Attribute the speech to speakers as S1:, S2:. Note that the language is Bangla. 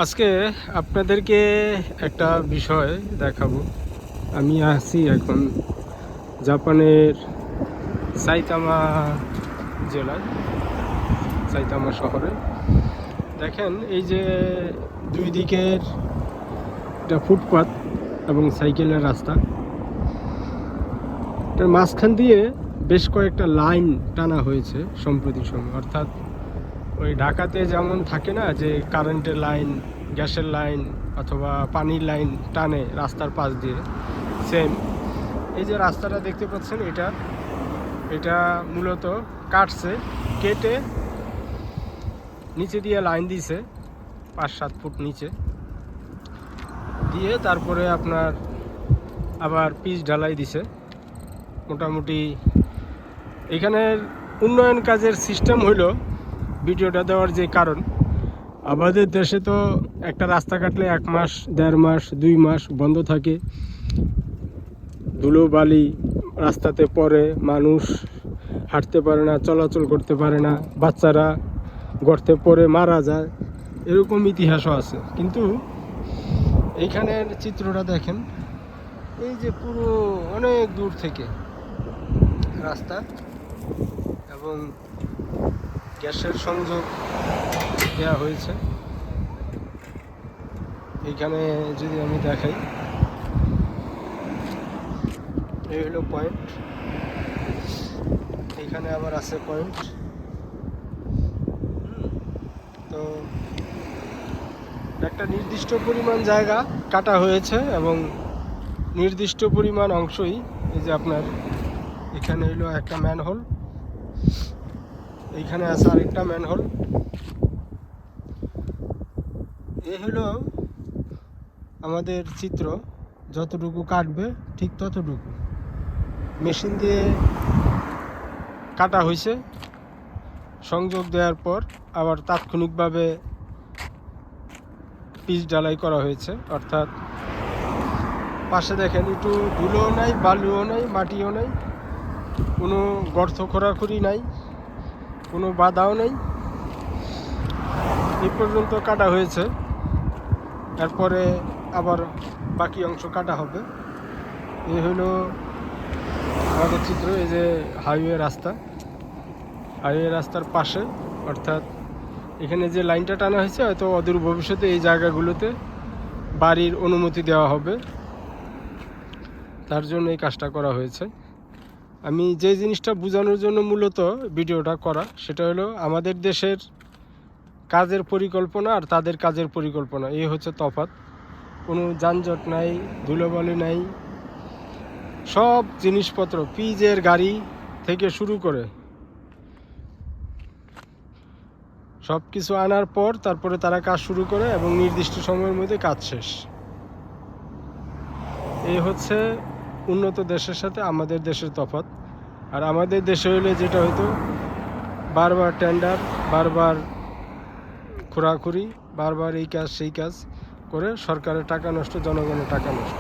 S1: আজকে আপনাদেরকে একটা বিষয় দেখাবো। আমি আছি এখন জাপানের সাইতামা জেলায়, সাইতামা শহরে। দেখেন এই যে দুই দিকের একটা ফুটপাত এবং সাইকেলের রাস্তা, এটার মাঝখান দিয়ে বেশ কয়েকটা লাইন টানা হয়েছে সম্প্রতি সময়। অর্থাৎ ওই ঢাকাতে যেমন থাকে না যে কারেন্টের লাইন, গ্যাসের লাইন অথবা পানির লাইন টানে রাস্তার পাশ দিয়ে, সেম এই যে রাস্তাটা দেখতে পাচ্ছেন, এটা মূলত কাটছে, কেটে নিচে দিয়ে লাইন দিছে 5-7 ফুট নিচে দিয়ে, তারপরে আপনার আবার পিচ ঢালাই দিছে। মোটামুটি এখানের উন্নয়ন কাজের সিস্টেম হইল, ভিডিওটা দেওয়ার যে কারণ, আমাদের দেশে তো একটা রাস্তা কাটলে 1 মাস, 1.5 মাস, 2 মাস বন্ধ থাকে, ধুলো বালি রাস্তাতে পড়ে, মানুষ হাঁটতে পারে না, চলাচল করতে পারে না, বাচ্চারা গর্তে পড়ে মারা যায়, এরকম ইতিহাসও আছে। কিন্তু এইখানের চিত্রটা দেখেন, এই যে পুরো অনেক দূর থেকে রাস্তা এবং গ্যাসের সংযোগ দেওয়া হয়েছে। এইখানে যদি আমি দেখাই, এই হলো পয়েন্ট, এইখানে আবার আছে পয়েন্ট। তো একটা নির্দিষ্ট পরিমাণ জায়গা কাটা হয়েছে এবং নির্দিষ্ট পরিমাণ অংশই, এই যে আপনার এখানে হলো একটা ম্যানহোল, এইখানে আছে আরেকটা ম্যানহোল। এই হলো আমাদের চিত্র, যতটুকু কাটবে ঠিক ততটুকু মেশিন দিয়ে কাটা হয়েছে। সংযোগ দেওয়ার পর আবার তাৎক্ষণিকভাবে পিচ ঢালাই করা হয়েছে। অর্থাৎ পাশে দেখেন একটু ধুলোও নাই, বালুও নাই, মাটিও নাই, কোনো গর্ত খোঁড়াখুড়ি নাই, কোনো বাধাও নেই, এই পর্যন্ত কাটা হয়েছে। এরপরে আবার বাকি অংশ কাটা হবে। এই হলো আমাদের চিত্র। এই যে হাইওয়ে রাস্তার পাশে, অর্থাৎ এখানে যে লাইনটা টানা হয়েছে, হয়তো অদূর ভবিষ্যতে এই জায়গাগুলোতে বাড়ির অনুমতি দেওয়া হবে, তার জন্য এই কাজটা করা হয়েছে। আমি যে জিনিসটা বোঝানোর জন্য মূলত ভিডিওটা করা, সেটা হলো আমাদের দেশের কাজের পরিকল্পনা আর তাদের কাজের পরিকল্পনা, এই হচ্ছে তফাৎ। কোনো যানজট নাই, ধুলোবালি নাই, সব জিনিসপত্র পিচের গাড়ি থেকে শুরু করে সব কিছু আনার পর তারপরে তারা কাজ শুরু করে এবং নির্দিষ্ট সময়ের মধ্যে কাজ শেষ। এই হচ্ছে উন্নত দেশের সাথে আমাদের দেশের তফাৎ। আর আমাদের দেশে হলে যেটা হয়তো বারবার টেন্ডার, বারবার খোঁড়াখুড়ি, বারবার এই কাজ সেই কাজ করে সরকারের টাকা নষ্ট, জনগণের টাকা নষ্ট।